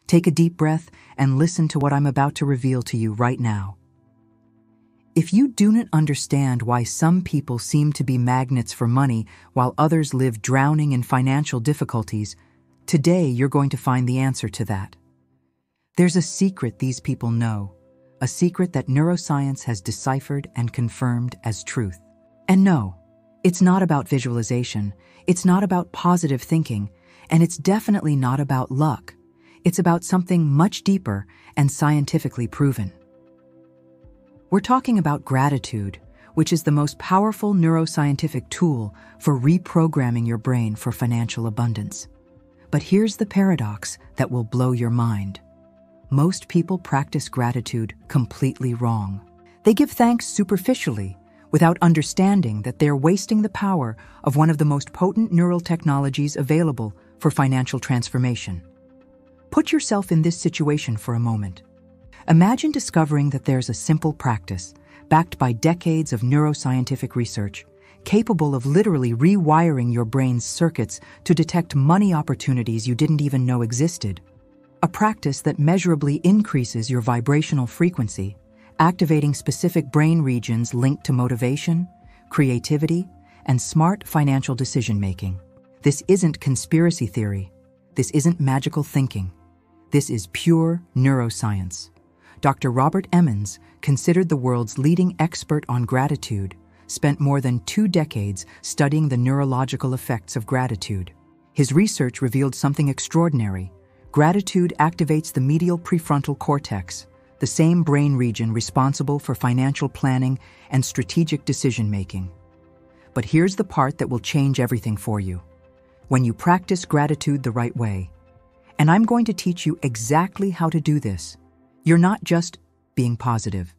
Take a deep breath and listen to what I'm about to reveal to you right now. If you do not understand why some people seem to be magnets for money while others live drowning in financial difficulties, today you're going to find the answer to that. There's a secret these people know, a secret that neuroscience has deciphered and confirmed as truth. And no, it's not about visualization, it's not about positive thinking, and it's definitely not about luck. It's about something much deeper and scientifically proven. We're talking about gratitude, which is the most powerful neuroscientific tool for reprogramming your brain for financial abundance. But here's the paradox that will blow your mind. Most people practice gratitude completely wrong. They give thanks superficially, without understanding that they're wasting the power of one of the most potent neural technologies available for financial transformation. Put yourself in this situation for a moment. Imagine discovering that there's a simple practice, backed by decades of neuroscientific research, capable of literally rewiring your brain's circuits to detect money opportunities you didn't even know existed. A practice that measurably increases your vibrational frequency, activating specific brain regions linked to motivation, creativity, and smart financial decision-making. This isn't conspiracy theory. This isn't magical thinking. This is pure neuroscience. Dr. Robert Emmons, considered the world's leading expert on gratitude, spent more than 2 decades studying the neurological effects of gratitude. His research revealed something extraordinary. Gratitude activates the medial prefrontal cortex, the same brain region responsible for financial planning and strategic decision-making. But here's the part that will change everything for you. When you practice gratitude the right way, and I'm going to teach you exactly how to do this, you're not just being positive.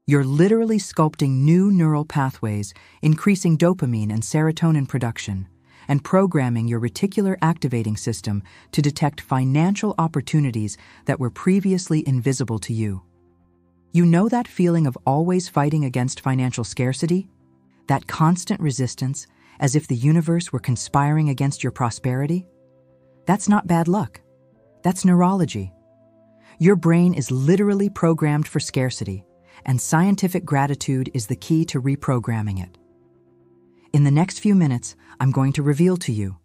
You're literally sculpting new neural pathways, increasing dopamine and serotonin production, and programming your reticular activating system to detect financial opportunities that were previously invisible to you. You know that feeling of always fighting against financial scarcity? That constant resistance, as if the universe were conspiring against your prosperity? That's not bad luck. That's neurology. Your brain is literally programmed for scarcity, and scientific gratitude is the key to reprogramming it. In the next few minutes, I'm going to reveal to you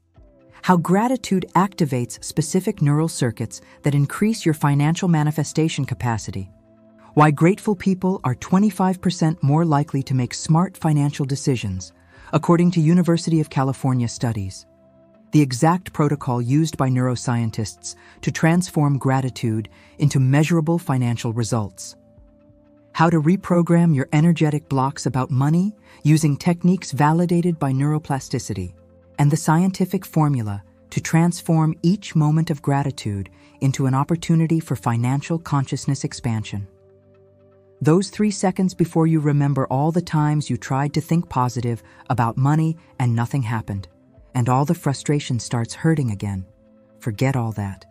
how gratitude activates specific neural circuits that increase your financial manifestation capacity, why grateful people are 25% more likely to make smart financial decisions, according to University of California studies, the exact protocol used by neuroscientists to transform gratitude into measurable financial results, how to reprogram your energetic blocks about money using techniques validated by neuroplasticity, and the scientific formula to transform each moment of gratitude into an opportunity for financial consciousness expansion. Those 3 seconds before you remember all the times you tried to think positive about money and nothing happened, and all the frustration starts hurting again. Forget all that.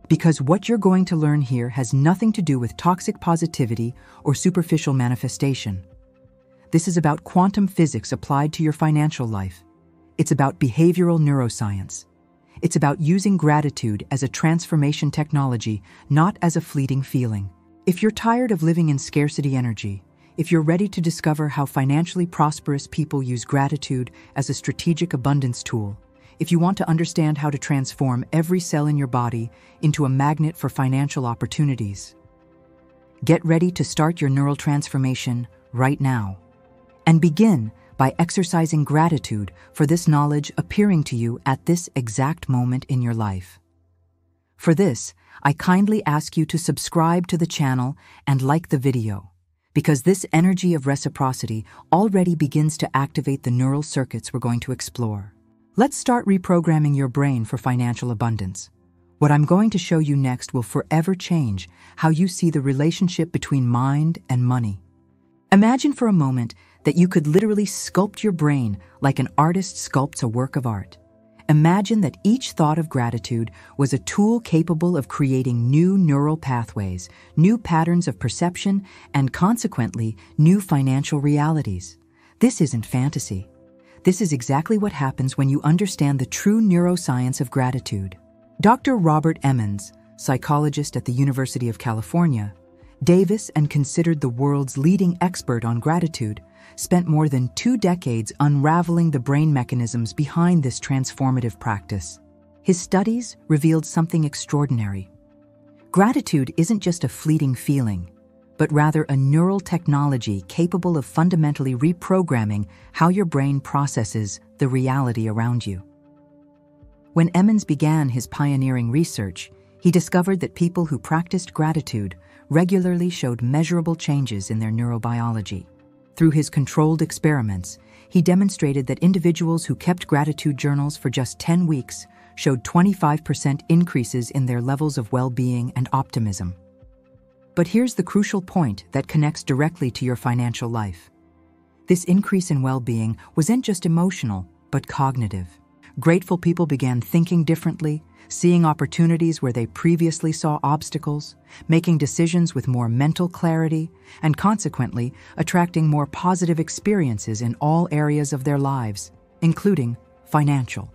Because what you're going to learn here has nothing to do with toxic positivity or superficial manifestation. This is about quantum physics applied to your financial life. It's about behavioral neuroscience. It's about using gratitude as a transformation technology, not as a fleeting feeling. If you're tired of living in scarcity energy, if you're ready to discover how financially prosperous people use gratitude as a strategic abundance tool, if you want to understand how to transform every cell in your body into a magnet for financial opportunities, get ready to start your neural transformation right now. And begin by exercising gratitude for this knowledge appearing to you at this exact moment in your life. For this, I kindly ask you to subscribe to the channel and like the video, because this energy of reciprocity already begins to activate the neural circuits we're going to explore. Let's start reprogramming your brain for financial abundance. What I'm going to show you next will forever change how you see the relationship between mind and money. Imagine for a moment that you could literally sculpt your brain like an artist sculpts a work of art. Imagine that each thought of gratitude was a tool capable of creating new neural pathways, new patterns of perception, and consequently, new financial realities. This isn't fantasy. This is exactly what happens when you understand the true neuroscience of gratitude. Dr. Robert Emmons, psychologist at the University of California, Davis, and considered the world's leading expert on gratitude, spent more than 2 decades unraveling the brain mechanisms behind this transformative practice. His studies revealed something extraordinary. Gratitude isn't just a fleeting feeling, but rather a neural technology capable of fundamentally reprogramming how your brain processes the reality around you. When Emmons began his pioneering research, he discovered that people who practiced gratitude regularly showed measurable changes in their neurobiology. Through his controlled experiments, he demonstrated that individuals who kept gratitude journals for just 10 weeks showed 25% increases in their levels of well-being and optimism. But here's the crucial point that connects directly to your financial life. This increase in well-being wasn't just emotional, but cognitive. Grateful people began thinking differently, seeing opportunities where they previously saw obstacles, making decisions with more mental clarity, and consequently attracting more positive experiences in all areas of their lives, including financial.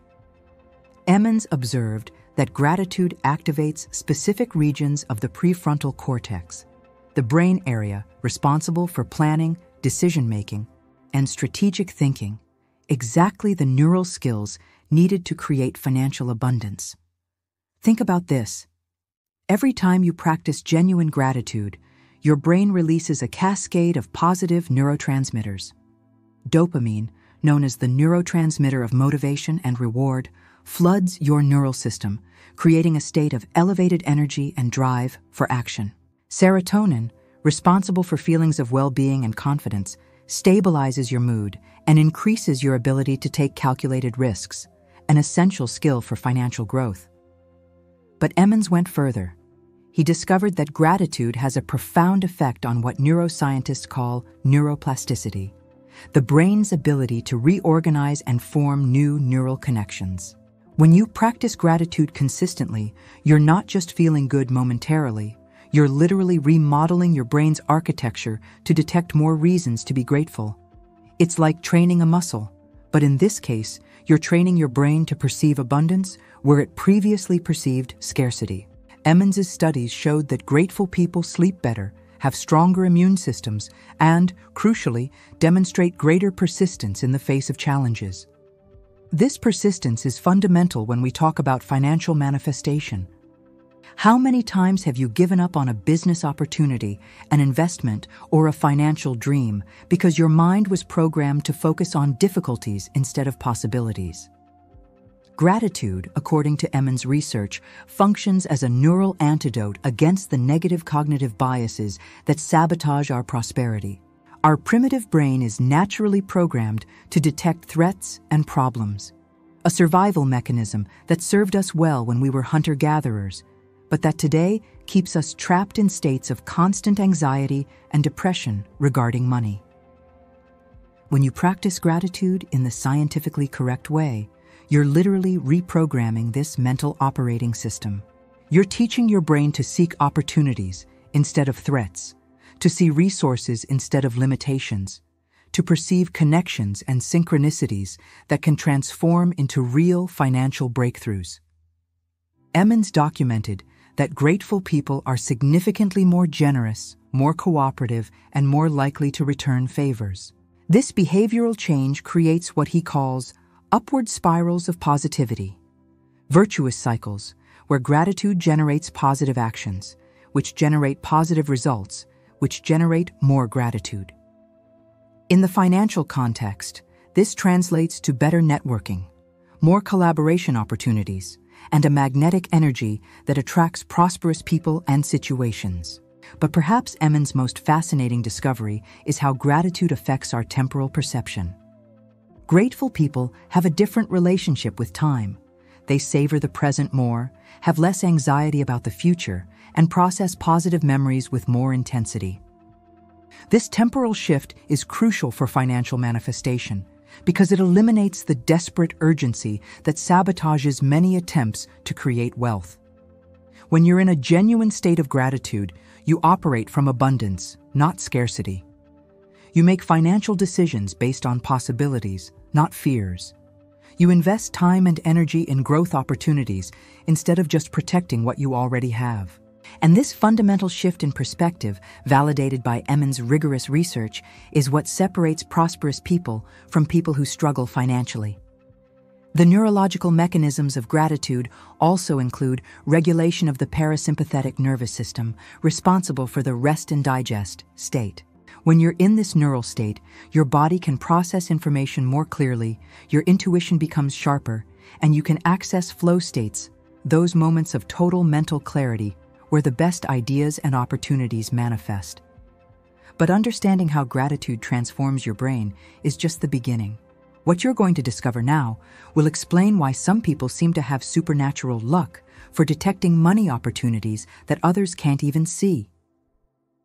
Emmons observed that gratitude activates specific regions of the prefrontal cortex, the brain area responsible for planning, decision-making, and strategic thinking, exactly the neural skills needed to create financial abundance. Think about this. Every time you practice genuine gratitude, your brain releases a cascade of positive neurotransmitters. Dopamine, known as the neurotransmitter of motivation and reward, floods your neural system, creating a state of elevated energy and drive for action. Serotonin, responsible for feelings of well-being and confidence, stabilizes your mood and increases your ability to take calculated risks, an essential skill for financial growth. But Emmons went further. He discovered that gratitude has a profound effect on what neuroscientists call neuroplasticity, the brain's ability to reorganize and form new neural connections. When you practice gratitude consistently, you're not just feeling good momentarily, you're literally remodeling your brain's architecture to detect more reasons to be grateful. It's like training a muscle, but in this case, you're training your brain to perceive abundance where it previously perceived scarcity. Emmons' studies showed that grateful people sleep better, have stronger immune systems, and, crucially, demonstrate greater persistence in the face of challenges. This persistence is fundamental when we talk about financial manifestation. How many times have you given up on a business opportunity, an investment, or a financial dream because your mind was programmed to focus on difficulties instead of possibilities? Gratitude, according to Emmons' research, functions as a neural antidote against the negative cognitive biases that sabotage our prosperity. Our primitive brain is naturally programmed to detect threats and problems, a survival mechanism that served us well when we were hunter-gatherers, but that today keeps us trapped in states of constant anxiety and depression regarding money. When you practice gratitude in the scientifically correct way, you're literally reprogramming this mental operating system. You're teaching your brain to seek opportunities instead of threats, to see resources instead of limitations, to perceive connections and synchronicities that can transform into real financial breakthroughs. Emmons documented that grateful people are significantly more generous, more cooperative, and more likely to return favors. This behavioral change creates what he calls upward spirals of positivity, virtuous cycles where gratitude generates positive actions, which generate positive results, which generate more gratitude. In the financial context, this translates to better networking, more collaboration opportunities, and a magnetic energy that attracts prosperous people and situations. But perhaps Emmons' most fascinating discovery is how gratitude affects our temporal perception. Grateful people have a different relationship with time. They savor the present more, have less anxiety about the future, and process positive memories with more intensity. This temporal shift is crucial for financial manifestation because it eliminates the desperate urgency that sabotages many attempts to create wealth. When you're in a genuine state of gratitude, you operate from abundance, not scarcity. You make financial decisions based on possibilities, not fears. You invest time and energy in growth opportunities instead of just protecting what you already have. And this fundamental shift in perspective, validated by Emmons' rigorous research, is what separates prosperous people from people who struggle financially. The neurological mechanisms of gratitude also include regulation of the parasympathetic nervous system, responsible for the rest and digest state. When you're in this neural state, your body can process information more clearly, your intuition becomes sharper, and you can access flow states, those moments of total mental clarity where the best ideas and opportunities manifest. But understanding how gratitude transforms your brain is just the beginning. What you're going to discover now will explain why some people seem to have supernatural luck for detecting money opportunities that others can't even see.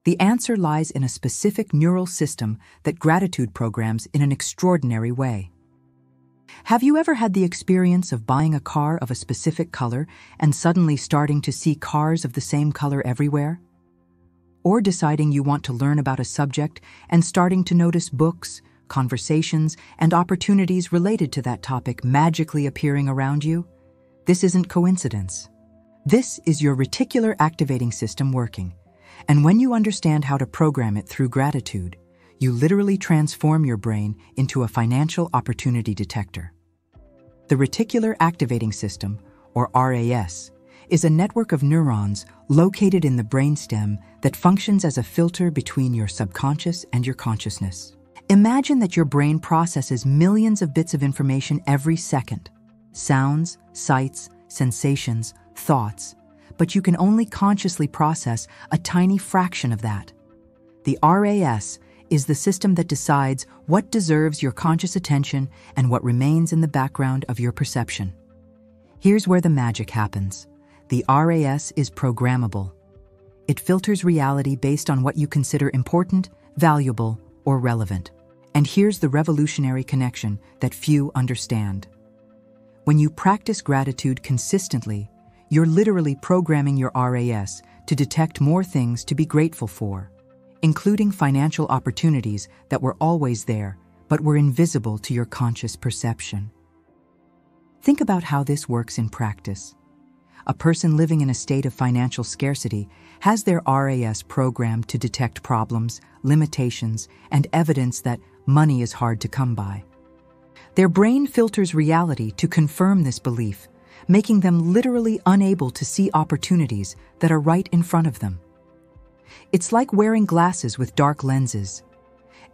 The answer lies in a specific neural system that gratitude programs in an extraordinary way. Have you ever had the experience of buying a car of a specific color and suddenly starting to see cars of the same color everywhere? Or deciding you want to learn about a subject and starting to notice books, conversations, and opportunities related to that topic magically appearing around you? This isn't coincidence. This is your reticular activating system working. And when you understand how to program it through gratitude, you literally transform your brain into a financial opportunity detector. The Reticular Activating System, or RAS, is a network of neurons located in the brainstem that functions as a filter between your subconscious and your consciousness. Imagine that your brain processes millions of bits of information every second. Sounds, sights, sensations, thoughts, but you can only consciously process a tiny fraction of that. The RAS is the system that decides what deserves your conscious attention and what remains in the background of your perception. Here's where the magic happens. The RAS is programmable. It filters reality based on what you consider important, valuable, or relevant. And here's the revolutionary connection that few understand. When you practice gratitude consistently, you're literally programming your RAS to detect more things to be grateful for, including financial opportunities that were always there, but were invisible to your conscious perception. Think about how this works in practice. A person living in a state of financial scarcity has their RAS programmed to detect problems, limitations, and evidence that money is hard to come by. Their brain filters reality to confirm this belief, making them literally unable to see opportunities that are right in front of them. It's like wearing glasses with dark lenses.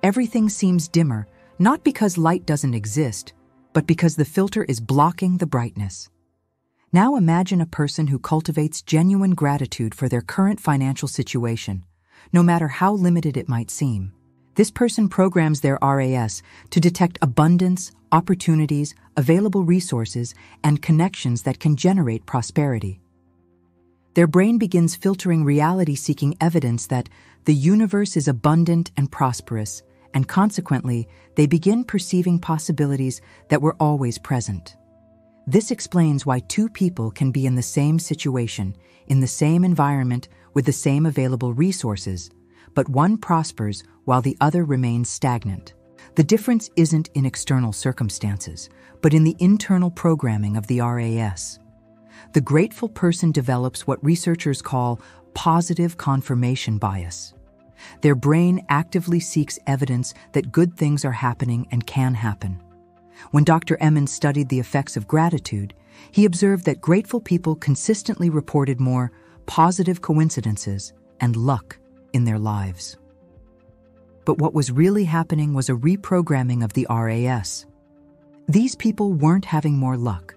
Everything seems dimmer, not because light doesn't exist, but because the filter is blocking the brightness. Now imagine a person who cultivates genuine gratitude for their current financial situation, no matter how limited it might seem. This person programs their RAS to detect abundance, opportunities, available resources, and connections that can generate prosperity. Their brain begins filtering reality-seeking evidence that the universe is abundant and prosperous, and consequently, they begin perceiving possibilities that were always present. This explains why two people can be in the same situation, in the same environment, with the same available resources, but one prospers while the other remains stagnant. The difference isn't in external circumstances, but in the internal programming of the RAS. The grateful person develops what researchers call positive confirmation bias. Their brain actively seeks evidence that good things are happening and can happen. When Dr. Emmons studied the effects of gratitude, he observed that grateful people consistently reported more positive coincidences and luck in their lives. But what was really happening was a reprogramming of the RAS. These people weren't having more luck.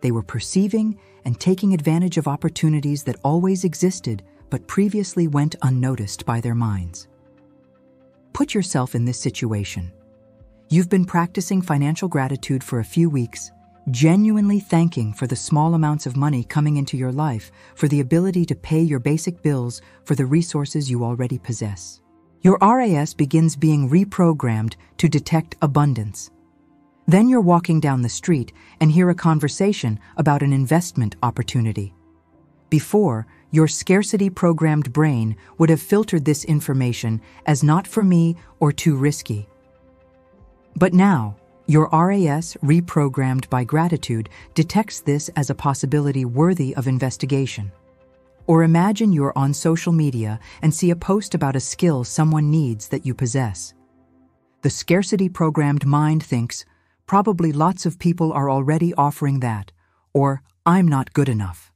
They were perceiving and taking advantage of opportunities that always existed but previously went unnoticed by their minds. Put yourself in this situation. You've been practicing financial gratitude for a few weeks, genuinely thanking for the small amounts of money coming into your life, for the ability to pay your basic bills, for the resources you already possess. Your RAS begins being reprogrammed to detect abundance. Then you're walking down the street and hear a conversation about an investment opportunity. Before, your scarcity-programmed brain would have filtered this information as not for me or too risky. But now, Your RAS, reprogrammed by gratitude, detects this as a possibility worthy of investigation. Or imagine you're on social media and see a post about a skill someone needs that you possess. The scarcity-programmed mind thinks, probably lots of people are already offering that, or I'm not good enough.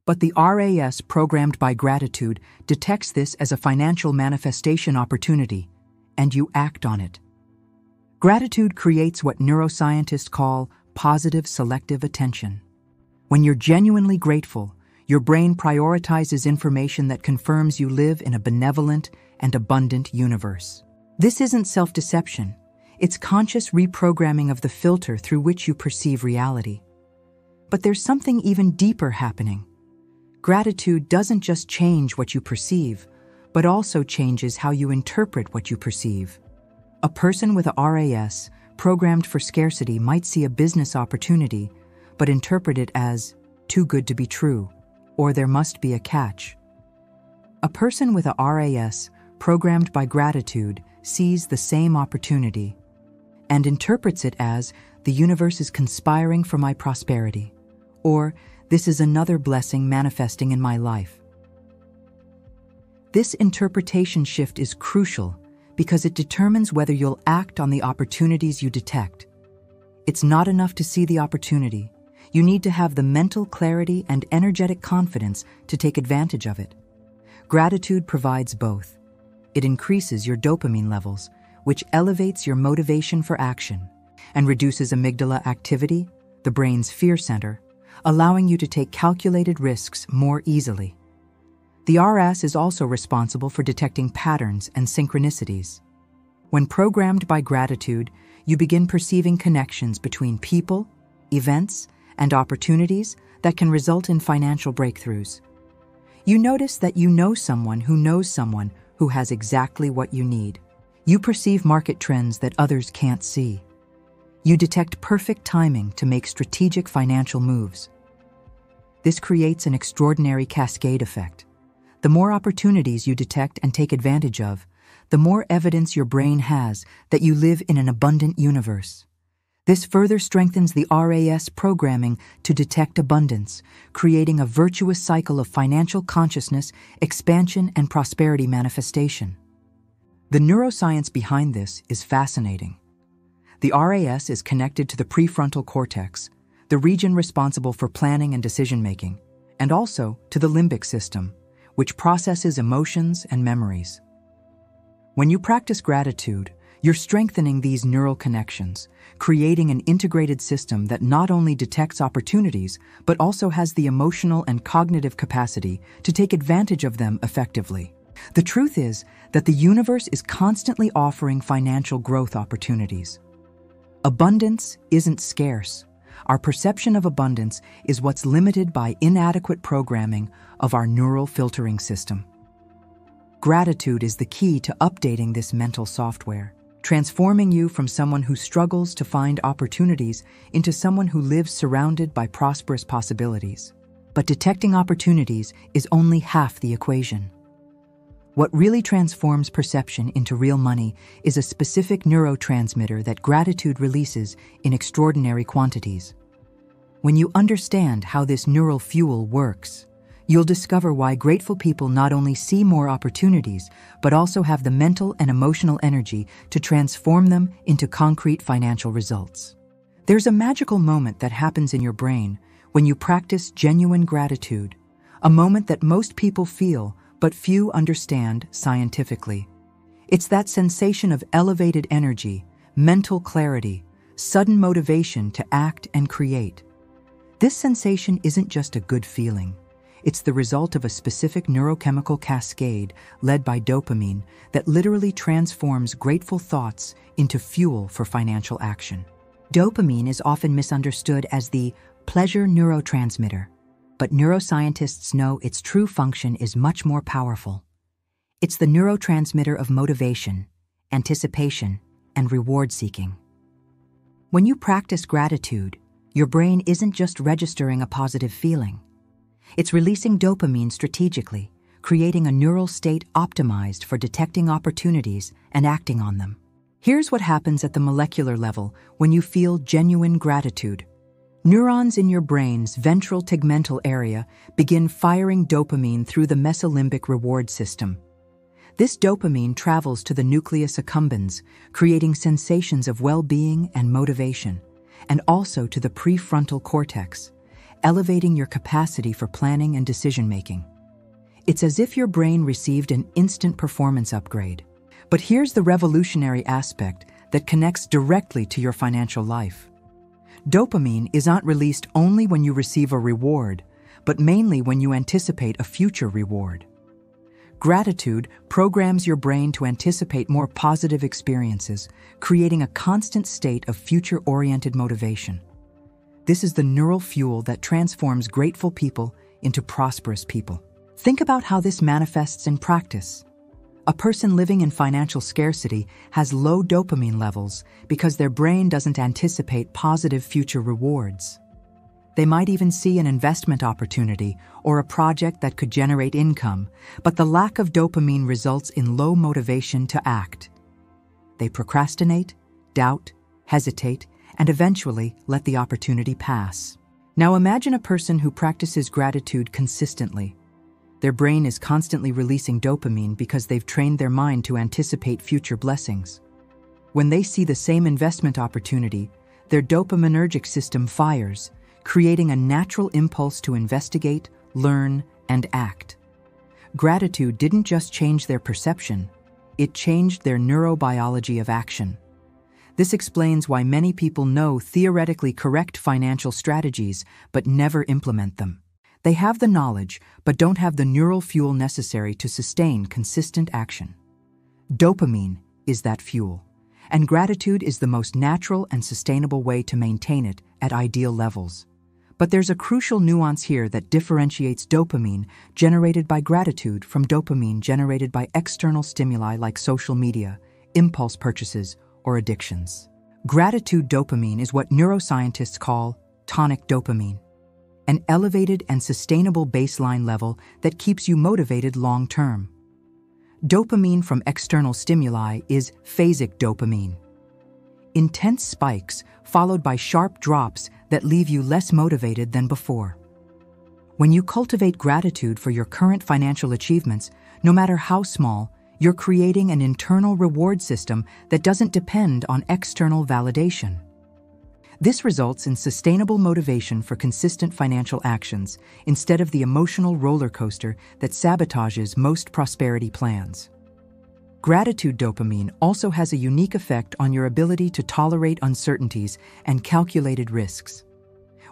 But the RAS, programmed by gratitude, detects this as a financial manifestation opportunity, and you act on it. Gratitude creates what neuroscientists call positive selective attention. When you're genuinely grateful, your brain prioritizes information that confirms you live in a benevolent and abundant universe. This isn't self-deception. It's conscious reprogramming of the filter through which you perceive reality. But there's something even deeper happening. Gratitude doesn't just change what you perceive, but also changes how you interpret what you perceive. A person with a RAS, programmed for scarcity, might see a business opportunity, but interpret it as too good to be true, or there must be a catch. A person with a RAS, programmed by gratitude, sees the same opportunity and interprets it as the universe is conspiring for my prosperity, or this is another blessing manifesting in my life. This interpretation shift is crucial because it determines whether you'll act on the opportunities you detect. It's not enough to see the opportunity. You need to have the mental clarity and energetic confidence to take advantage of it. Gratitude provides both. It increases your dopamine levels, which elevates your motivation for action, and reduces amygdala activity, the brain's fear center, allowing you to take calculated risks more easily. The RAS is also responsible for detecting patterns and synchronicities. When programmed by gratitude, you begin perceiving connections between people, events, and opportunities that can result in financial breakthroughs. You notice that you know someone who has exactly what you need. You perceive market trends that others can't see. You detect perfect timing to make strategic financial moves. This creates an extraordinary cascade effect. The more opportunities you detect and take advantage of, the more evidence your brain has that you live in an abundant universe. This further strengthens the RAS programming to detect abundance, creating a virtuous cycle of financial consciousness, expansion, and prosperity manifestation. The neuroscience behind this is fascinating. The RAS is connected to the prefrontal cortex, the region responsible for planning and decision-making, and also to the limbic system, which processes emotions and memories. When you practice gratitude, you're strengthening these neural connections, creating an integrated system that not only detects opportunities, but also has the emotional and cognitive capacity to take advantage of them effectively. The truth is that the universe is constantly offering financial growth opportunities. Abundance isn't scarce. Our perception of abundance is what's limited by inadequate programming of our neural filtering system. Gratitude is the key to updating this mental software, transforming you from someone who struggles to find opportunities into someone who lives surrounded by prosperous possibilities. But detecting opportunities is only half the equation. What really transforms perception into real money is a specific neurotransmitter that gratitude releases in extraordinary quantities. When you understand how this neural fuel works, you'll discover why grateful people not only see more opportunities, but also have the mental and emotional energy to transform them into concrete financial results. There's a magical moment that happens in your brain when you practice genuine gratitude, a moment that most people feel but few understand scientifically. It's that sensation of elevated energy, mental clarity, sudden motivation to act and create. This sensation isn't just a good feeling. It's the result of a specific neurochemical cascade led by dopamine that literally transforms grateful thoughts into fuel for financial action. Dopamine is often misunderstood as the pleasure neurotransmitter, but neuroscientists know its true function is much more powerful. It's the neurotransmitter of motivation, anticipation, and reward seeking. When you practice gratitude, your brain isn't just registering a positive feeling. It's releasing dopamine strategically, creating a neural state optimized for detecting opportunities and acting on them. Here's what happens at the molecular level when you feel genuine gratitude. Neurons in your brain's ventral tegmental area begin firing dopamine through the mesolimbic reward system. This dopamine travels to the nucleus accumbens, creating sensations of well-being and motivation, and also to the prefrontal cortex, elevating your capacity for planning and decision-making. It's as if your brain received an instant performance upgrade. But here's the revolutionary aspect that connects directly to your financial life. Dopamine is not released only when you receive a reward, but mainly when you anticipate a future reward. Gratitude programs your brain to anticipate more positive experiences, creating a constant state of future-oriented motivation. This is the neural fuel that transforms grateful people into prosperous people. Think about how this manifests in practice. A person living in financial scarcity has low dopamine levels because their brain doesn't anticipate positive future rewards. They might even see an investment opportunity or a project that could generate income, but the lack of dopamine results in low motivation to act. They procrastinate, doubt, hesitate, and eventually let the opportunity pass. Now imagine a person who practices gratitude consistently. Their brain is constantly releasing dopamine because they've trained their mind to anticipate future blessings. When they see the same investment opportunity, their dopaminergic system fires, creating a natural impulse to investigate, learn, and act. Gratitude didn't just change their perception, it changed their neurobiology of action. This explains why many people know theoretically correct financial strategies but never implement them. They have the knowledge, but don't have the neural fuel necessary to sustain consistent action. Dopamine is that fuel, and gratitude is the most natural and sustainable way to maintain it at ideal levels. But there's a crucial nuance here that differentiates dopamine generated by gratitude from dopamine generated by external stimuli like social media, impulse purchases, or addictions. Gratitude dopamine is what neuroscientists call tonic dopamine, an elevated and sustainable baseline level that keeps you motivated long-term. Dopamine from external stimuli is phasic dopamine. Intense spikes followed by sharp drops that leave you less motivated than before. When you cultivate gratitude for your current financial achievements, no matter how small, you're creating an internal reward system that doesn't depend on external validation. This results in sustainable motivation for consistent financial actions instead of the emotional roller coaster that sabotages most prosperity plans. Gratitude dopamine also has a unique effect on your ability to tolerate uncertainties and calculated risks.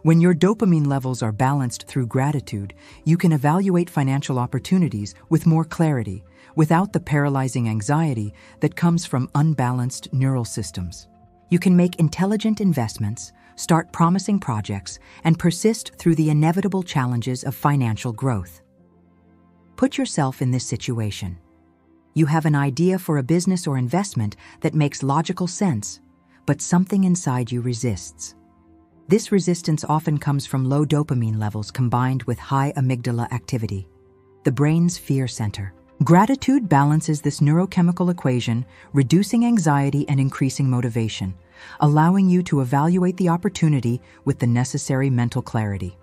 When your dopamine levels are balanced through gratitude, you can evaluate financial opportunities with more clarity, without the paralyzing anxiety that comes from unbalanced neural systems. You can make intelligent investments, start promising projects, and persist through the inevitable challenges of financial growth. Put yourself in this situation. You have an idea for a business or investment that makes logical sense, but something inside you resists. This resistance often comes from low dopamine levels combined with high amygdala activity, the brain's fear center. Gratitude balances this neurochemical equation, reducing anxiety and increasing motivation, allowing you to evaluate the opportunity with the necessary mental clarity.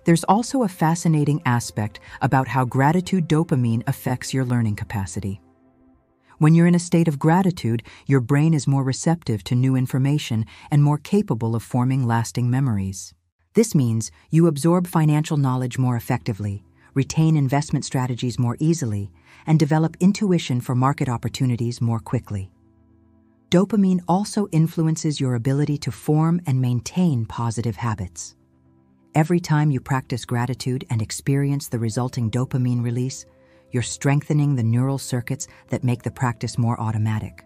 There's also a fascinating aspect about how gratitude dopamine affects your learning capacity. When you're in a state of gratitude, your brain is more receptive to new information and more capable of forming lasting memories. This means you absorb financial knowledge more effectively, retain investment strategies more easily, and develop intuition for market opportunities more quickly. Dopamine also influences your ability to form and maintain positive habits. Every time you practice gratitude and experience the resulting dopamine release, you're strengthening the neural circuits that make the practice more automatic.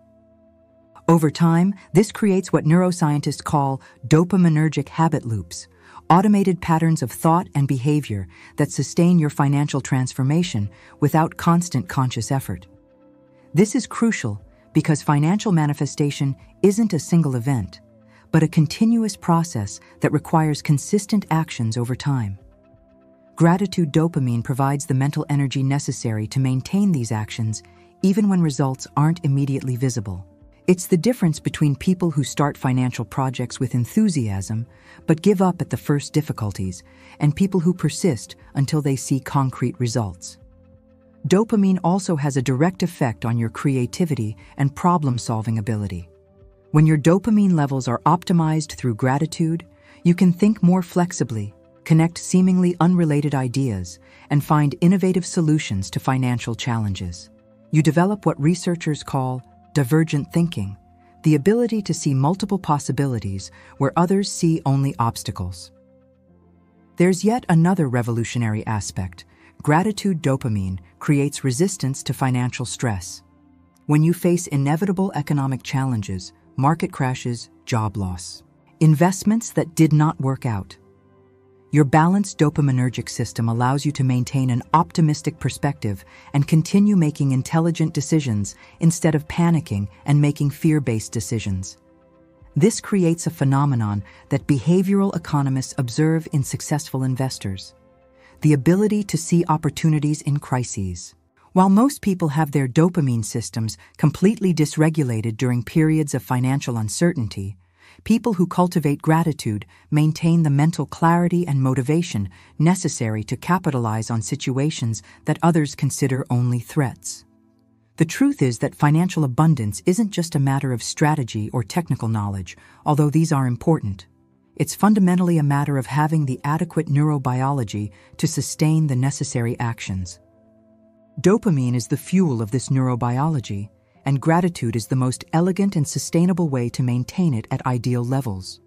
Over time, this creates what neuroscientists call dopaminergic habit loops, automated patterns of thought and behavior that sustain your financial transformation without constant conscious effort. This is crucial because financial manifestation isn't a single event, but a continuous process that requires consistent actions over time. Gratitude dopamine provides the mental energy necessary to maintain these actions even when results aren't immediately visible. It's the difference between people who start financial projects with enthusiasm but give up at the first difficulties, and people who persist until they see concrete results. Dopamine also has a direct effect on your creativity and problem-solving ability. When your dopamine levels are optimized through gratitude, you can think more flexibly, connect seemingly unrelated ideas, and find innovative solutions to financial challenges. You develop what researchers call divergent thinking, the ability to see multiple possibilities where others see only obstacles. There's yet another revolutionary aspect. Gratitude dopamine creates resistance to financial stress. When you face inevitable economic challenges, market crashes, job loss, investments that did not work out, your balanced dopaminergic system allows you to maintain an optimistic perspective and continue making intelligent decisions instead of panicking and making fear-based decisions. This creates a phenomenon that behavioral economists observe in successful investors: the ability to see opportunities in crises. While most people have their dopamine systems completely dysregulated during periods of financial uncertainty, people who cultivate gratitude maintain the mental clarity and motivation necessary to capitalize on situations that others consider only threats. The truth is that financial abundance isn't just a matter of strategy or technical knowledge, although these are important. It's fundamentally a matter of having the adequate neurobiology to sustain the necessary actions. Dopamine is the fuel of this neurobiology, and gratitude is the most elegant and sustainable way to maintain it at ideal levels.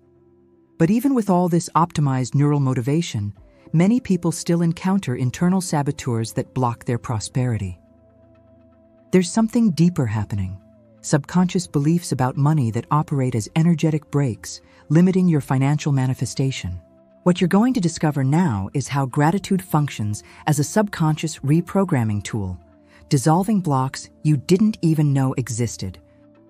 But even with all this optimized neural motivation, many people still encounter internal saboteurs that block their prosperity. There's something deeper happening: subconscious beliefs about money that operate as energetic brakes, limiting your financial manifestation. What you're going to discover now is how gratitude functions as a subconscious reprogramming tool, dissolving blocks you didn't even know existed.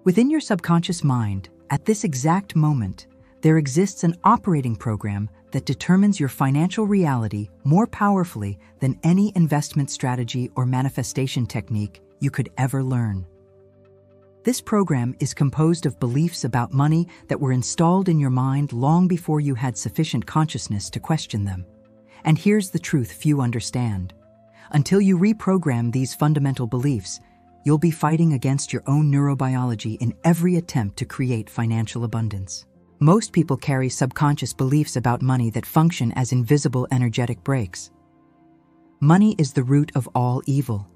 Within your subconscious mind, at this exact moment, there exists an operating program that determines your financial reality more powerfully than any investment strategy or manifestation technique you could ever learn. This program is composed of beliefs about money that were installed in your mind long before you had sufficient consciousness to question them. And here's the truth few understand. Until you reprogram these fundamental beliefs, you'll be fighting against your own neurobiology in every attempt to create financial abundance. Most people carry subconscious beliefs about money that function as invisible energetic brakes. Money is the root of all evil.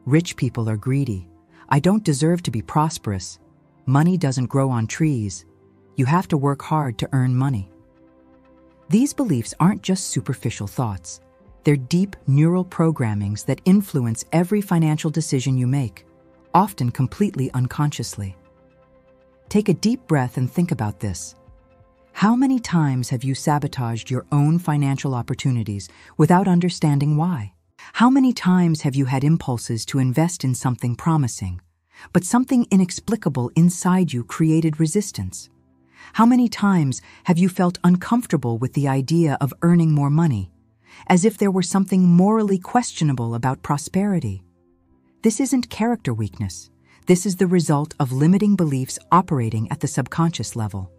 Rich people are greedy. I don't deserve to be prosperous. Money doesn't grow on trees. You have to work hard to earn money. These beliefs aren't just superficial thoughts. They're deep neural programmings that influence every financial decision you make, often completely unconsciously. Take a deep breath and think about this. How many times have you sabotaged your own financial opportunities without understanding why? How many times have you had impulses to invest in something promising, but something inexplicable inside you created resistance? How many times have you felt uncomfortable with the idea of earning more money, as if there were something morally questionable about prosperity? This isn't character weakness. This is the result of limiting beliefs operating at the subconscious level.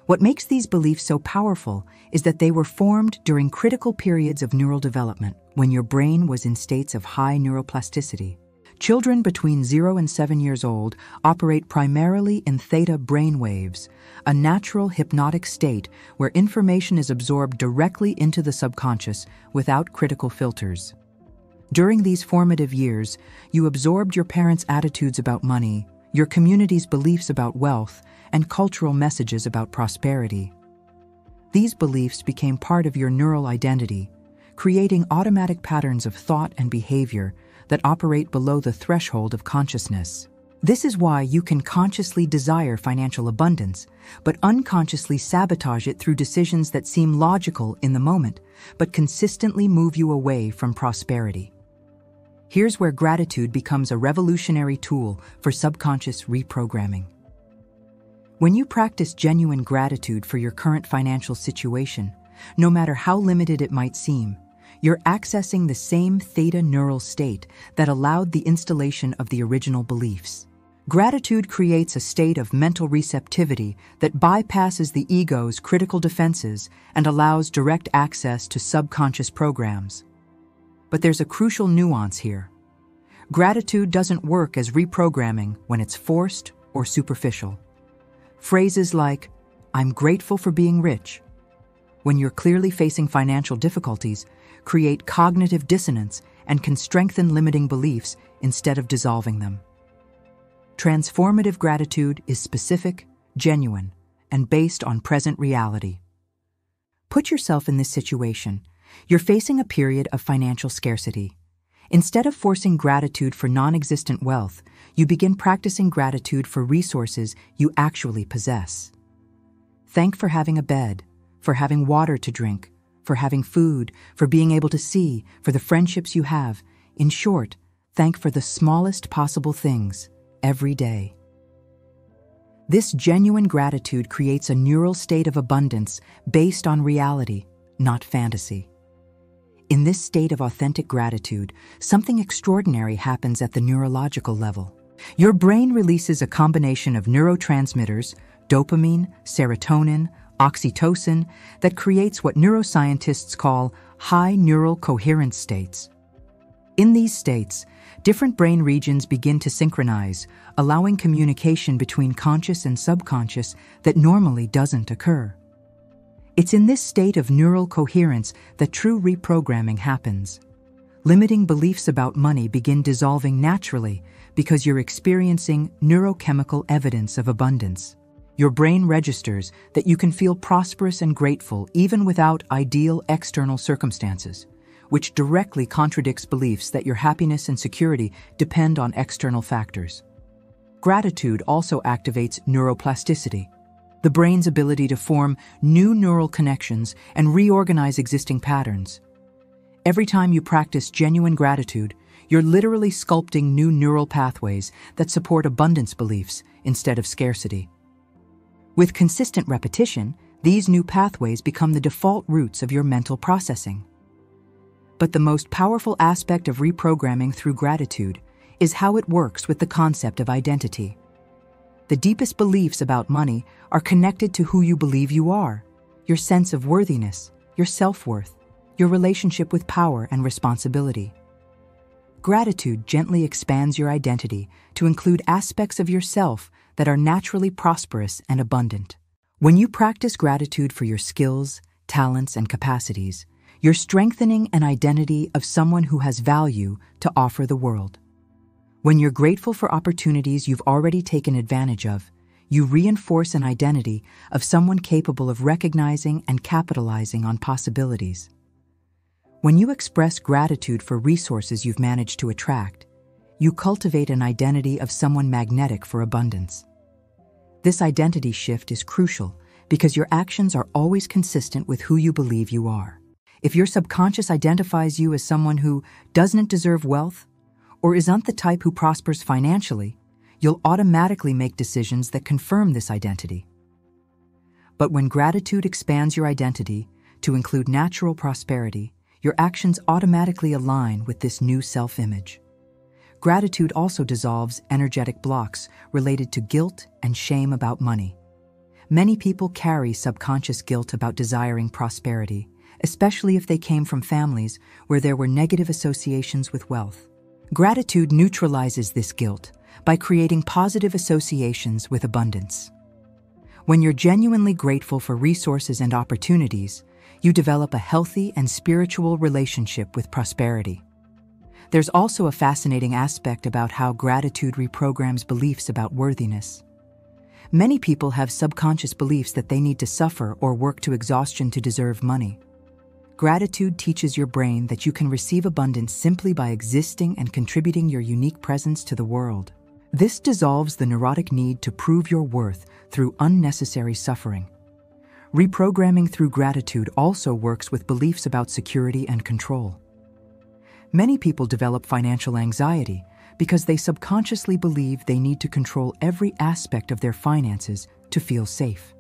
What makes these beliefs so powerful is that they were formed during critical periods of neural development, when your brain was in states of high neuroplasticity. Children between 0 and 7 years old operate primarily in theta brainwaves, a natural hypnotic state where information is absorbed directly into the subconscious without critical filters. During these formative years, you absorbed your parents' attitudes about money, your community's beliefs about wealth, and cultural messages about prosperity. These beliefs became part of your neural identity, creating automatic patterns of thought and behavior that operate below the threshold of consciousness. This is why you can consciously desire financial abundance, but unconsciously sabotage it through decisions that seem logical in the moment, but consistently move you away from prosperity. Here's where gratitude becomes a revolutionary tool for subconscious reprogramming. When you practice genuine gratitude for your current financial situation, no matter how limited it might seem, you're accessing the same theta neural state that allowed the installation of the original beliefs. Gratitude creates a state of mental receptivity that bypasses the ego's critical defenses and allows direct access to subconscious programs. But there's a crucial nuance here. Gratitude doesn't work as reprogramming when it's forced or superficial. Phrases like, "I'm grateful for being rich," when you're clearly facing financial difficulties, create cognitive dissonance and can strengthen limiting beliefs instead of dissolving them. Transformative gratitude is specific, genuine, and based on present reality. Put yourself in this situation. You're facing a period of financial scarcity. Instead of forcing gratitude for non-existent wealth, you begin practicing gratitude for resources you actually possess. Thank for having a bed, for having water to drink, for having food, for being able to see, for the friendships you have. In short, thank for the smallest possible things every day. This genuine gratitude creates a neural state of abundance based on reality, not fantasy. In this state of authentic gratitude, something extraordinary happens at the neurological level. Your brain releases a combination of neurotransmitters, dopamine, serotonin, oxytocin, that creates what neuroscientists call high neural coherence states. In these states, different brain regions begin to synchronize, allowing communication between conscious and subconscious that normally doesn't occur. It's in this state of neural coherence that true reprogramming happens. Limiting beliefs about money begin dissolving naturally because you're experiencing neurochemical evidence of abundance. Your brain registers that you can feel prosperous and grateful even without ideal external circumstances, which directly contradicts beliefs that your happiness and security depend on external factors. Gratitude also activates neuroplasticity, the brain's ability to form new neural connections and reorganize existing patterns. Every time you practice genuine gratitude, you're literally sculpting new neural pathways that support abundance beliefs instead of scarcity. With consistent repetition, these new pathways become the default routes of your mental processing. But the most powerful aspect of reprogramming through gratitude is how it works with the concept of identity. The deepest beliefs about money are connected to who you believe you are, your sense of worthiness, your self-worth, your relationship with power and responsibility. Gratitude gently expands your identity to include aspects of yourself that are naturally prosperous and abundant. When you practice gratitude for your skills, talents, and capacities, you're strengthening an identity of someone who has value to offer the world. When you're grateful for opportunities you've already taken advantage of, you reinforce an identity of someone capable of recognizing and capitalizing on possibilities. When you express gratitude for resources you've managed to attract, you cultivate an identity of someone magnetic for abundance. This identity shift is crucial because your actions are always consistent with who you believe you are. If your subconscious identifies you as someone who doesn't deserve wealth or isn't the type who prospers financially, you'll automatically make decisions that confirm this identity. But when gratitude expands your identity to include natural prosperity, your actions automatically align with this new self-image. Gratitude also dissolves energetic blocks related to guilt and shame about money. Many people carry subconscious guilt about desiring prosperity, especially if they came from families where there were negative associations with wealth. Gratitude neutralizes this guilt by creating positive associations with abundance. When you're genuinely grateful for resources and opportunities, you develop a healthy and spiritual relationship with prosperity. There's also a fascinating aspect about how gratitude reprograms beliefs about worthiness. Many people have subconscious beliefs that they need to suffer or work to exhaustion to deserve money. Gratitude teaches your brain that you can receive abundance simply by existing and contributing your unique presence to the world. This dissolves the neurotic need to prove your worth through unnecessary suffering. Reprogramming through gratitude also works with beliefs about security and control. Many people develop financial anxiety because they subconsciously believe they need to control every aspect of their finances to feel safe.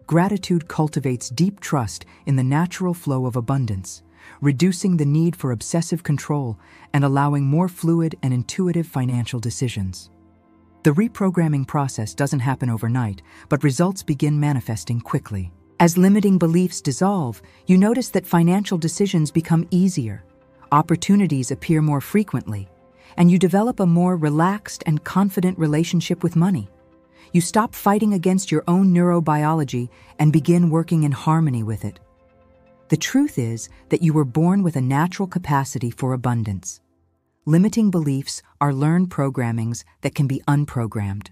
Gratitude cultivates deep trust in the natural flow of abundance, reducing the need for obsessive control and allowing more fluid and intuitive financial decisions. The reprogramming process doesn't happen overnight, but results begin manifesting quickly. As limiting beliefs dissolve, you notice that financial decisions become easier, opportunities appear more frequently, and you develop a more relaxed and confident relationship with money. You stop fighting against your own neurobiology and begin working in harmony with it. The truth is that you were born with a natural capacity for abundance. Limiting beliefs are learned programmings that can be unprogrammed.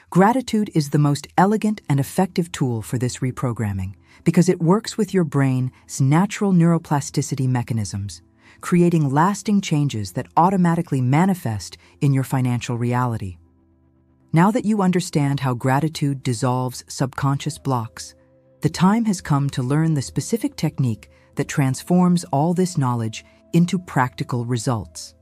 Gratitude is the most elegant and effective tool for this reprogramming because it works with your brain's natural neuroplasticity mechanisms, creating lasting changes that automatically manifest in your financial reality. Now that you understand how gratitude dissolves subconscious blocks, the time has come to learn the specific technique that transforms all this knowledge into practical results.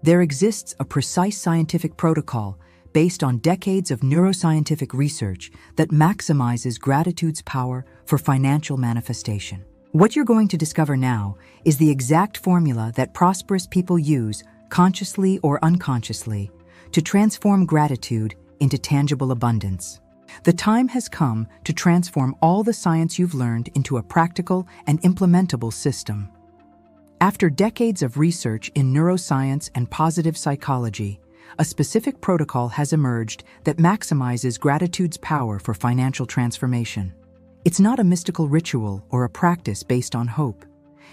There exists a precise scientific protocol based on decades of neuroscientific research that maximizes gratitude's power for financial manifestation. What you're going to discover now is the exact formula that prosperous people use, consciously or unconsciously, to transform gratitude into tangible abundance. The time has come to transform all the science you've learned into a practical and implementable system. After decades of research in neuroscience and positive psychology, a specific protocol has emerged that maximizes gratitude's power for financial transformation. It's not a mystical ritual or a practice based on hope.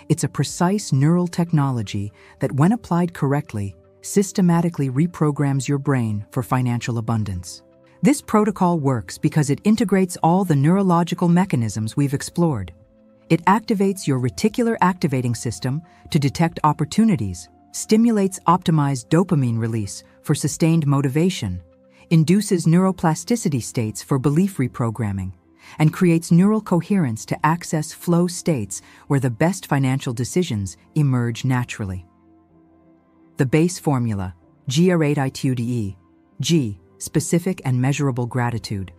It's a precise neural technology that, when applied correctly, systematically reprograms your brain for financial abundance. This protocol works because it integrates all the neurological mechanisms we've explored. It activates your reticular activating system to detect opportunities, stimulates optimized dopamine release for sustained motivation, induces neuroplasticity states for belief reprogramming, and creates neural coherence to access flow states where the best financial decisions emerge naturally. The base formula, Gratitude, G, specific and measurable gratitude.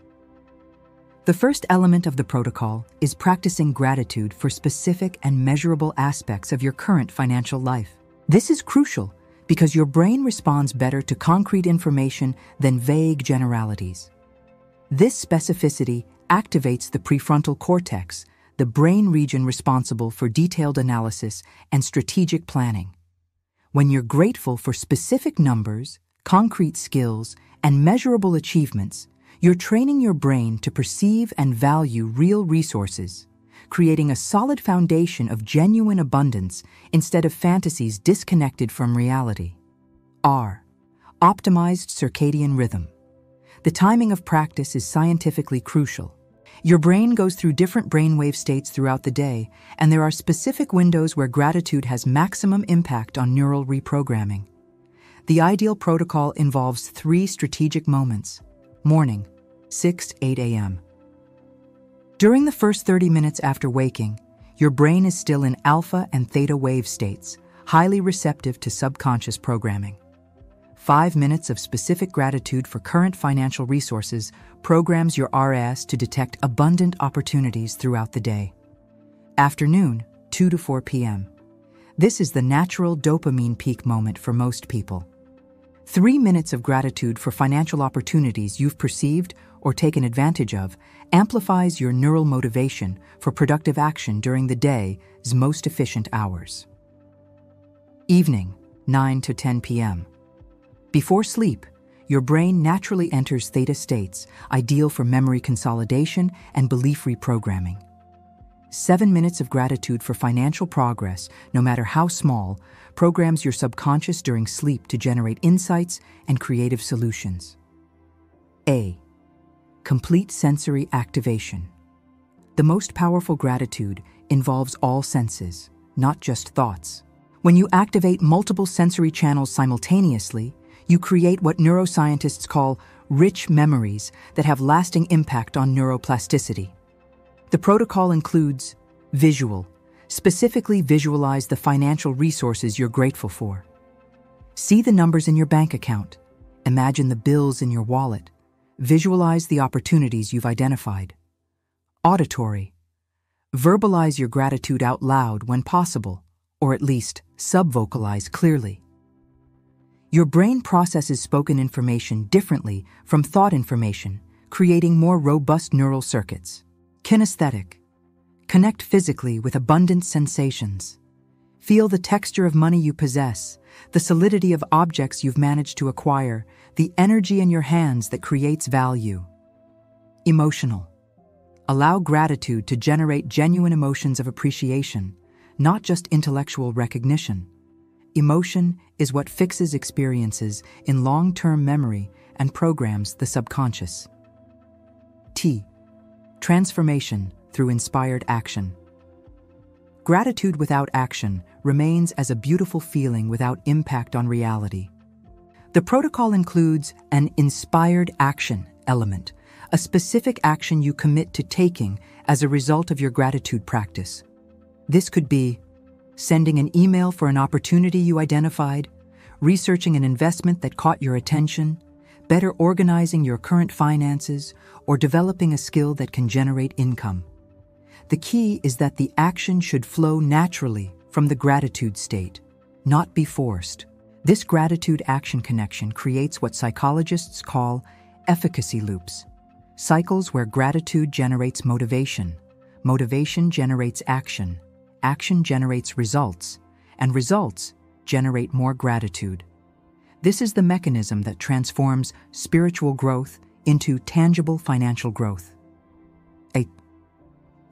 The first element of the protocol is practicing gratitude for specific and measurable aspects of your current financial life. This is crucial because your brain responds better to concrete information than vague generalities. This specificity activates the prefrontal cortex, the brain region responsible for detailed analysis and strategic planning. When you're grateful for specific numbers, concrete skills, and measurable achievements, you're training your brain to perceive and value real resources, creating a solid foundation of genuine abundance instead of fantasies disconnected from reality. R. Optimized circadian rhythm. The timing of practice is scientifically crucial. Your brain goes through different brainwave states throughout the day, and there are specific windows where gratitude has maximum impact on neural reprogramming. The ideal protocol involves 3 strategic moments. Morning, 6 to 8 a.m. During the first 30 minutes after waking, your brain is still in alpha and theta wave states, highly receptive to subconscious programming. 5 minutes of specific gratitude for current financial resources programs your RAS to detect abundant opportunities throughout the day. Afternoon, 2 to 4 p.m. This is the natural dopamine peak moment for most people. 3 minutes of gratitude for financial opportunities you've perceived or taken advantage of amplifies your neural motivation for productive action during the day's most efficient hours. Evening, 9 to 10 p.m. Before sleep, your brain naturally enters theta states, ideal for memory consolidation and belief reprogramming. 7 minutes of gratitude for financial progress, no matter how small, programs your subconscious during sleep to generate insights and creative solutions. A. Complete sensory activation. The most powerful gratitude involves all senses, not just thoughts. When you activate multiple sensory channels simultaneously, you create what neuroscientists call rich memories that have lasting impact on neuroplasticity. The protocol includes visual. Specifically visualize the financial resources you're grateful for. See the numbers in your bank account. Imagine the bills in your wallet. Visualize the opportunities you've identified. Auditory. Verbalize your gratitude out loud when possible, or at least subvocalize clearly. Your brain processes spoken information differently from thought information, creating more robust neural circuits. Kinesthetic. Connect physically with abundant sensations. Feel the texture of money you possess, the solidity of objects you've managed to acquire, the energy in your hands that creates value. Emotional. Allow gratitude to generate genuine emotions of appreciation, not just intellectual recognition. Emotion is what fixes experiences in long-term memory and programs the subconscious. T. Transformation through inspired action. Gratitude without action remains as a beautiful feeling without impact on reality. The protocol includes an inspired action element, a specific action you commit to taking as a result of your gratitude practice. This could be sending an email for an opportunity you identified, researching an investment that caught your attention, better organizing your current finances, or developing a skill that can generate income. The key is that the action should flow naturally from the gratitude state, not be forced. This gratitude-action connection creates what psychologists call efficacy loops, cycles where gratitude generates motivation, motivation generates action, action generates results, and results generate more gratitude. This is the mechanism that transforms spiritual growth into tangible financial growth. 8.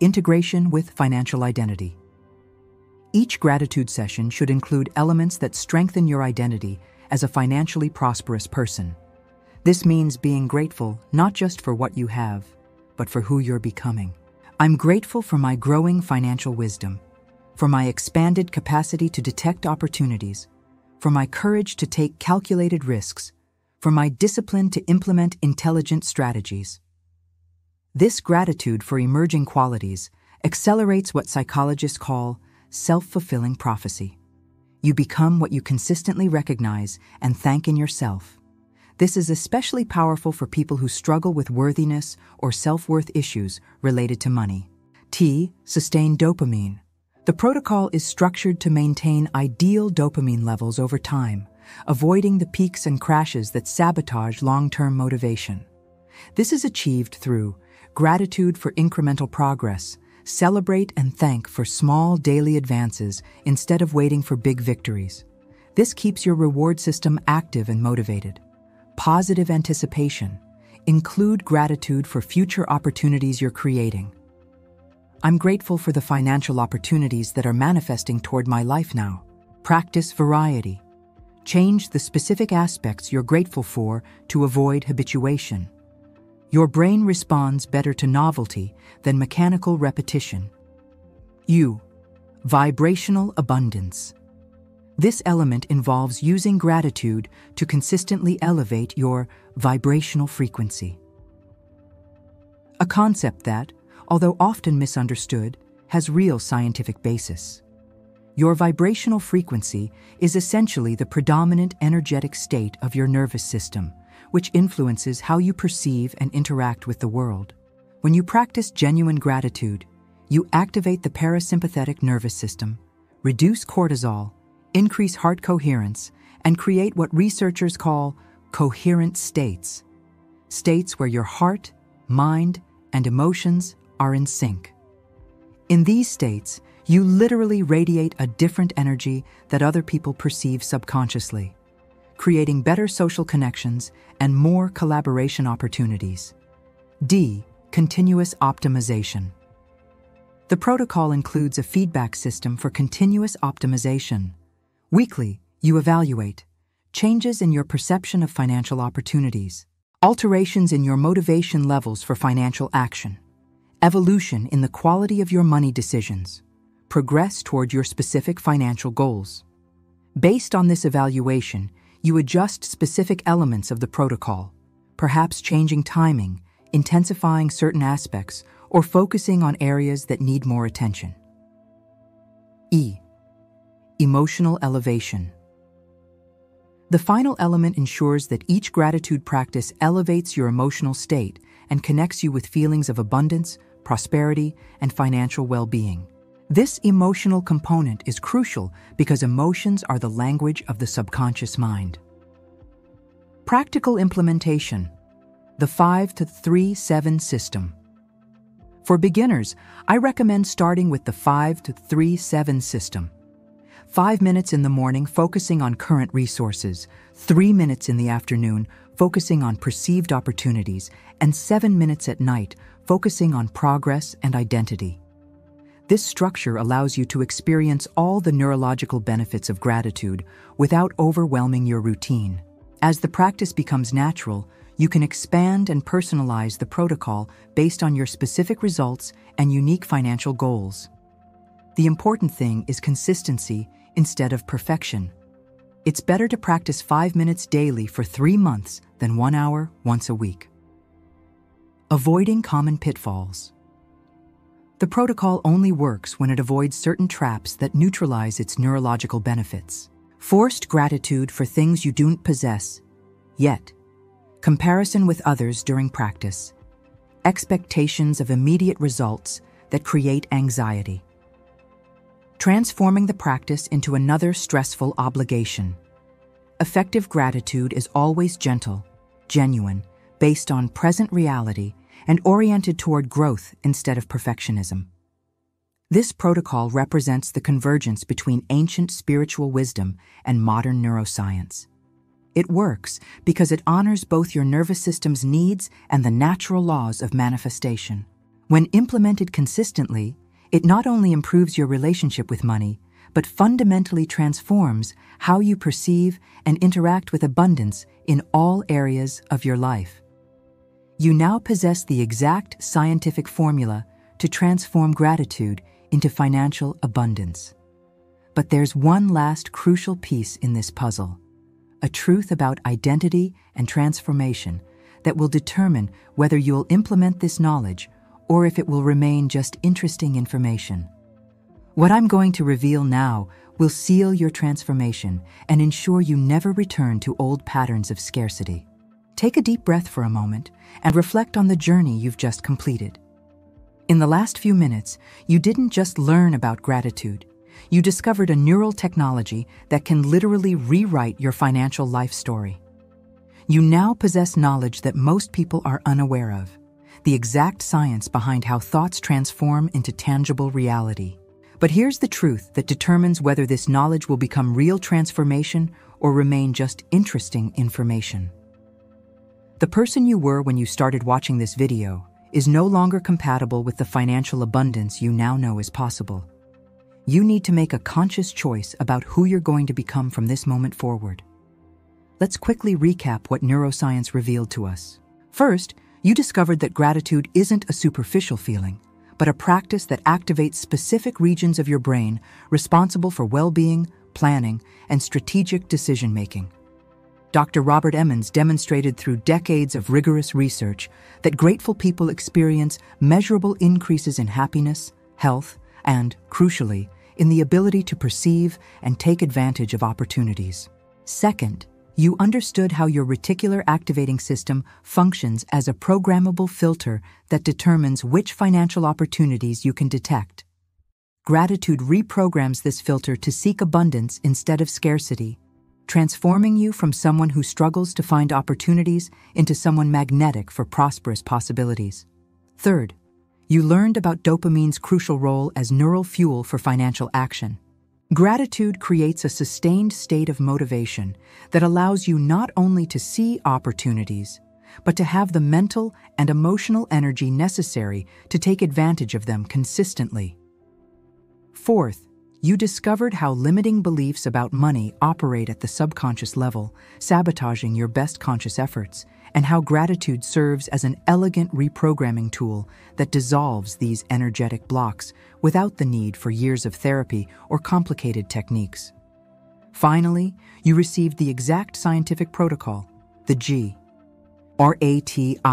Integration with financial identity. Each gratitude session should include elements that strengthen your identity as a financially prosperous person. This means being grateful not just for what you have, but for who you're becoming. I'm grateful for my growing financial wisdom, for my expanded capacity to detect opportunities, for my courage to take calculated risks, for my discipline to implement intelligent strategies. This gratitude for emerging qualities accelerates what psychologists call self-fulfilling prophecy. You become what you consistently recognize and thank in yourself. This is especially powerful for people who struggle with worthiness or self-worth issues related to money. T. Sustain dopamine. The protocol is structured to maintain ideal dopamine levels over time, avoiding the peaks and crashes that sabotage long-term motivation. This is achieved through gratitude for incremental progress. Celebrate and thank for small daily advances instead of waiting for big victories. This keeps your reward system active and motivated. Positive anticipation. Include gratitude for future opportunities you're creating. I'm grateful for the financial opportunities that are manifesting toward my life now. Practice variety. Change the specific aspects you're grateful for to avoid habituation. Your brain responds better to novelty than mechanical repetition. U. Vibrational abundance. This element involves using gratitude to consistently elevate your vibrational frequency. A concept that, although often misunderstood, has real scientific basis. Your vibrational frequency is essentially the predominant energetic state of your nervous system, which influences how you perceive and interact with the world. When you practice genuine gratitude, you activate the parasympathetic nervous system, reduce cortisol, increase heart coherence, and create what researchers call coherent states. States where your heart, mind, and emotions are in sync. In these states, you literally radiate a different energy that other people perceive subconsciously, creating better social connections and more collaboration opportunities. D. Continuous optimization. The protocol includes a feedback system for continuous optimization. Weekly, you evaluate changes in your perception of financial opportunities, alterations in your motivation levels for financial action, evolution in the quality of your money decisions, progress toward your specific financial goals. Based on this evaluation, you adjust specific elements of the protocol, perhaps changing timing, intensifying certain aspects, or focusing on areas that need more attention. E. Emotional elevation. The final element ensures that each gratitude practice elevates your emotional state and connects you with feelings of abundance, prosperity, and financial well-being. This emotional component is crucial because emotions are the language of the subconscious mind. Practical implementation: the 5-3-7 system. For beginners, I recommend starting with the 5-3-7 system. 5 minutes in the morning focusing on current resources, 3 minutes in the afternoon focusing on perceived opportunities, and 7 minutes at night focusing on progress and identity. This structure allows you to experience all the neurological benefits of gratitude without overwhelming your routine. As the practice becomes natural, you can expand and personalize the protocol based on your specific results and unique financial goals. The important thing is consistency instead of perfection. It's better to practice 5 minutes daily for 3 months than 1 hour once a week. Avoiding common pitfalls. The protocol only works when it avoids certain traps that neutralize its neurological benefits. Forced gratitude for things you don't possess yet. Comparison with others during practice. Expectations of immediate results that create anxiety. Transforming the practice into another stressful obligation. Effective gratitude is always gentle, genuine, based on present reality, and oriented toward growth instead of perfectionism. This protocol represents the convergence between ancient spiritual wisdom and modern neuroscience. It works because it honors both your nervous system's needs and the natural laws of manifestation. When implemented consistently, it not only improves your relationship with money, but fundamentally transforms how you perceive and interact with abundance in all areas of your life. You now possess the exact scientific formula to transform gratitude into financial abundance. But there's one last crucial piece in this puzzle, a truth about identity and transformation that will determine whether you'll implement this knowledge or if it will remain just interesting information. What I'm going to reveal now will seal your transformation and ensure you never return to old patterns of scarcity. Take a deep breath for a moment and reflect on the journey you've just completed. In the last few minutes, you didn't just learn about gratitude. You discovered a neural technology that can literally rewrite your financial life story. You now possess knowledge that most people are unaware of, the exact science behind how thoughts transform into tangible reality. But here's the truth that determines whether this knowledge will become real transformation or remain just interesting information. The person you were when you started watching this video is no longer compatible with the financial abundance you now know is possible. You need to make a conscious choice about who you're going to become from this moment forward. Let's quickly recap what neuroscience revealed to us. First, you discovered that gratitude isn't a superficial feeling, but a practice that activates specific regions of your brain responsible for well-being, planning, and strategic decision-making. Dr. Robert Emmons demonstrated through decades of rigorous research that grateful people experience measurable increases in happiness, health, and, crucially, in the ability to perceive and take advantage of opportunities. Second, you understood how your reticular activating system functions as a programmable filter that determines which financial opportunities you can detect. Gratitude reprograms this filter to seek abundance instead of scarcity, transforming you from someone who struggles to find opportunities into someone magnetic for prosperous possibilities. Third, you learned about dopamine's crucial role as neural fuel for financial action. Gratitude creates a sustained state of motivation that allows you not only to see opportunities, but to have the mental and emotional energy necessary to take advantage of them consistently. Fourth, you discovered how limiting beliefs about money operate at the subconscious level, sabotaging your best conscious efforts, and how gratitude serves as an elegant reprogramming tool that dissolves these energetic blocks without the need for years of therapy or complicated techniques. Finally, you received the exact scientific protocol, the GRATITUDE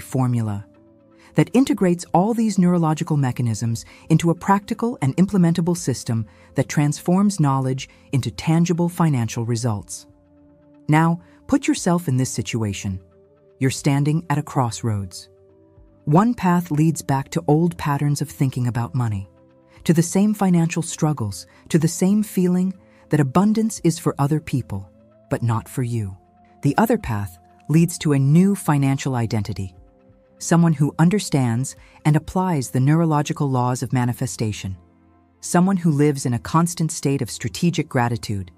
formula, that integrates all these neurological mechanisms into a practical and implementable system that transforms knowledge into tangible financial results. Now, put yourself in this situation. You're standing at a crossroads. One path leads back to old patterns of thinking about money, to the same financial struggles, to the same feeling that abundance is for other people, but not for you. The other path leads to a new financial identity, someone who understands and applies the neurological laws of manifestation, someone who lives in a constant state of strategic gratitude,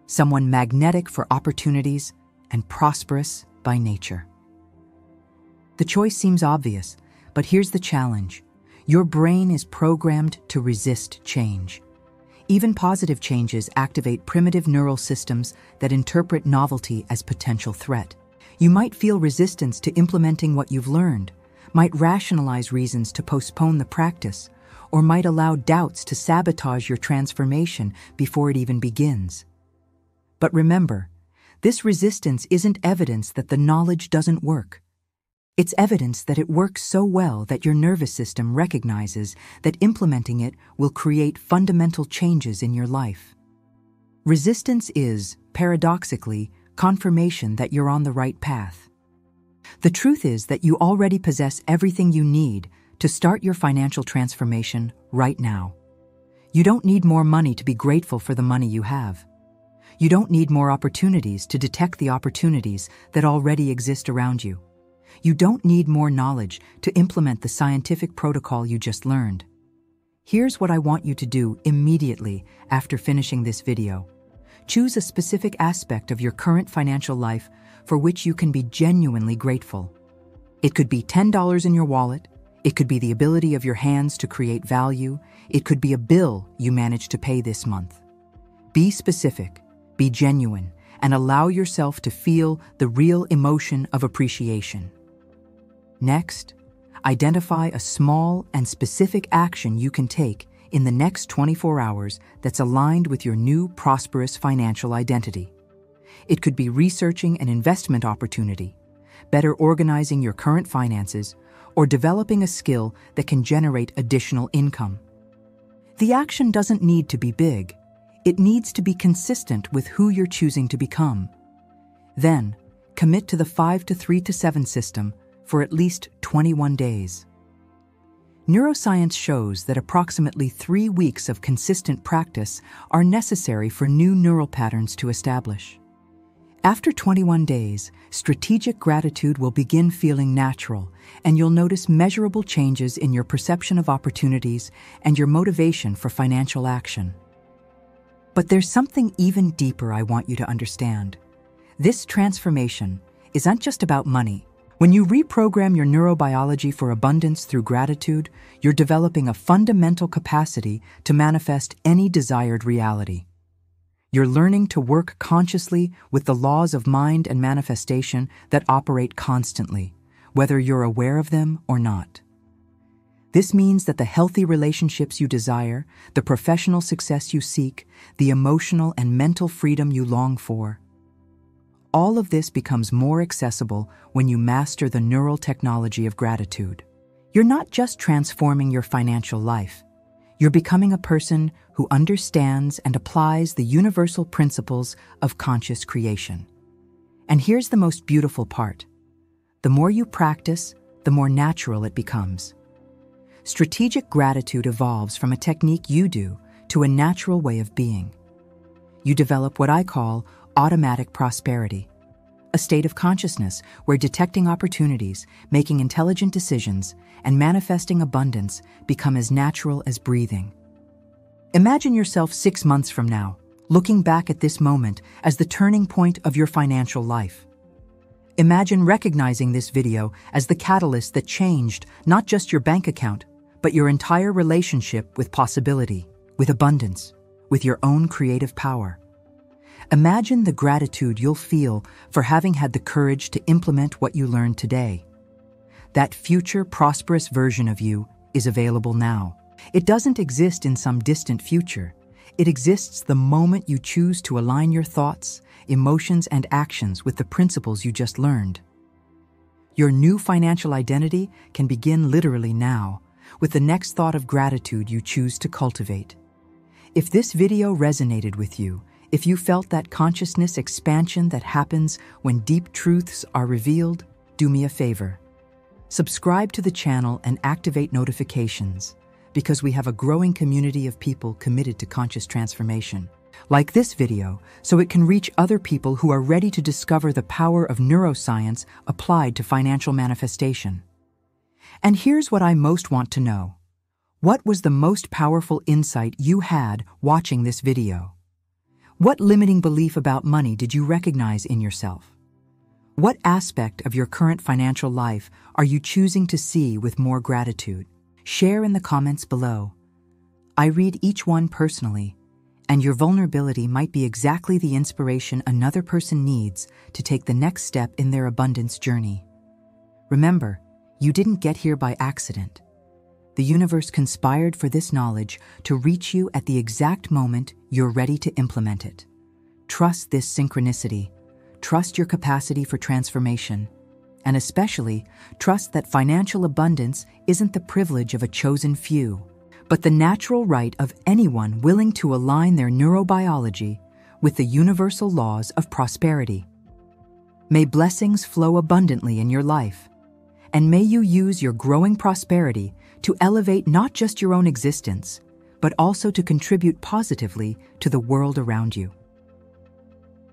someone magnetic for opportunities and prosperous by nature. The choice seems obvious, but here's the challenge. Your brain is programmed to resist change. Even positive changes activate primitive neural systems that interpret novelty as potential threat. You might feel resistance to implementing what you've learned, might rationalize reasons to postpone the practice, or might allow doubts to sabotage your transformation before it even begins. But remember, this resistance isn't evidence that the knowledge doesn't work. It's evidence that it works so well that your nervous system recognizes that implementing it will create fundamental changes in your life. Resistance is, paradoxically, confirmation that you're on the right path. The truth is that you already possess everything you need to start your financial transformation right now. You don't need more money to be grateful for the money you have. You don't need more opportunities to detect the opportunities that already exist around you. You don't need more knowledge to implement the scientific protocol you just learned. Here's what I want you to do immediately after finishing this video. Choose a specific aspect of your current financial life for which you can be genuinely grateful. It could be $10 in your wallet. It could be the ability of your hands to create value. It could be a bill you managed to pay this month. Be specific, be genuine, and allow yourself to feel the real emotion of appreciation. Next, identify a small and specific action you can take in the next 24 hours that's aligned with your new prosperous financial identity. It could be researching an investment opportunity, better organizing your current finances, or developing a skill that can generate additional income. The action doesn't need to be big. It needs to be consistent with who you're choosing to become. Then, commit to the 5 to 3 to 7 system for at least 21 days. Neuroscience shows that approximately 3 weeks of consistent practice are necessary for new neural patterns to establish. After 21 days, strategic gratitude will begin feeling natural, and you'll notice measurable changes in your perception of opportunities and your motivation for financial action. But there's something even deeper I want you to understand. This transformation isn't just about money. When you reprogram your neurobiology for abundance through gratitude, you're developing a fundamental capacity to manifest any desired reality. You're learning to work consciously with the laws of mind and manifestation that operate constantly, whether you're aware of them or not. This means that the healthy relationships you desire, the professional success you seek, the emotional and mental freedom you long for, all of this becomes more accessible when you master the neural technology of gratitude. You're not just transforming your financial life. You're becoming a person who understands and applies the universal principles of conscious creation. And here's the most beautiful part. The more you practice, the more natural it becomes. Strategic gratitude evolves from a technique you do to a natural way of being. You develop what I call automatic prosperity, a state of consciousness where detecting opportunities, making intelligent decisions, and manifesting abundance become as natural as breathing. Imagine yourself 6 months from now, looking back at this moment as the turning point of your financial life. Imagine recognizing this video as the catalyst that changed not just your bank account, but your entire relationship with possibility, with abundance, with your own creative power. Imagine the gratitude you'll feel for having had the courage to implement what you learned today. That future prosperous version of you is available now. It doesn't exist in some distant future. It exists the moment you choose to align your thoughts, emotions, and actions with the principles you just learned. Your new financial identity can begin literally now, with the next thought of gratitude you choose to cultivate. If this video resonated with you, if you felt that consciousness expansion that happens when deep truths are revealed, do me a favor. Subscribe to the channel and activate notifications, because we have a growing community of people committed to conscious transformation. Like this video so it can reach other people who are ready to discover the power of neuroscience applied to financial manifestation. And here's what I most want to know. What was the most powerful insight you had watching this video? What limiting belief about money did you recognize in yourself? What aspect of your current financial life are you choosing to see with more gratitude? Share in the comments below. I read each one personally, and your vulnerability might be exactly the inspiration another person needs to take the next step in their abundance journey. Remember, you didn't get here by accident. The universe conspired for this knowledge to reach you at the exact moment you're ready to implement it. Trust this synchronicity. Trust your capacity for transformation. And especially, trust that financial abundance isn't the privilege of a chosen few, but the natural right of anyone willing to align their neurobiology with the universal laws of prosperity. May blessings flow abundantly in your life, and may you use your growing prosperity to elevate not just your own existence, but also to contribute positively to the world around you.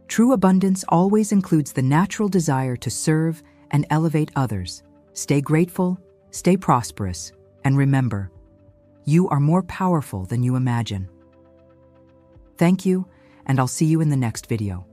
True abundance always includes the natural desire to serve and elevate others. Stay grateful, stay prosperous, and remember, you are more powerful than you imagine. Thank you, and I'll see you in the next video.